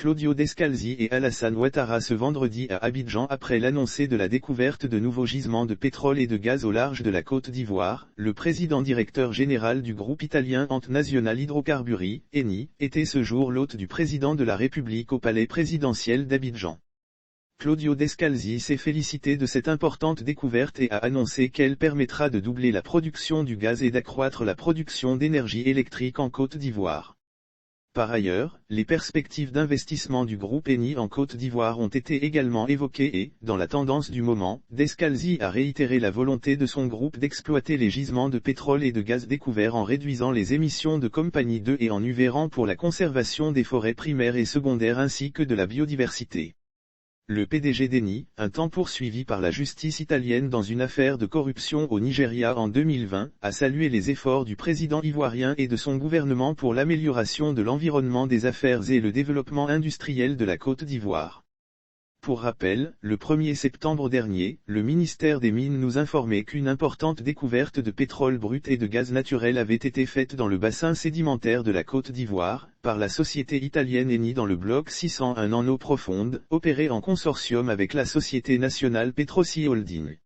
Claudio Descalzi et Alassane Ouattara ce vendredi à Abidjan après l'annoncé de la découverte de nouveaux gisements de pétrole et de gaz au large de la Côte d'Ivoire. Le président directeur général du groupe italien Ente Nazionale Hydrocarburi, Eni, était ce jour l'hôte du président de la République au palais présidentiel d'Abidjan. Claudio Descalzi s'est félicité de cette importante découverte et a annoncé qu'elle permettra de doubler la production du gaz et d'accroître la production d'énergie électrique en Côte d'Ivoire. Par ailleurs, les perspectives d'investissement du groupe Eni en Côte d'Ivoire ont été également évoquées et, dans la tendance du moment, Descalzi a réitéré la volonté de son groupe d'exploiter les gisements de pétrole et de gaz découverts en réduisant les émissions de compagnie 2 et en œuvrant pour la conservation des forêts primaires et secondaires ainsi que de la biodiversité. Le PDG d'Eni, un temps poursuivi par la justice italienne dans une affaire de corruption au Nigeria en 2020, a salué les efforts du président ivoirien et de son gouvernement pour l'amélioration de l'environnement des affaires et le développement industriel de la Côte d'Ivoire. Pour rappel, le 1er septembre dernier, le ministère des Mines nous informait qu'une importante découverte de pétrole brut et de gaz naturel avait été faite dans le bassin sédimentaire de la Côte d'Ivoire, par la société italienne Eni dans le bloc 601 en eau profonde, opéré en consortium avec la société nationale Petrosi Holding.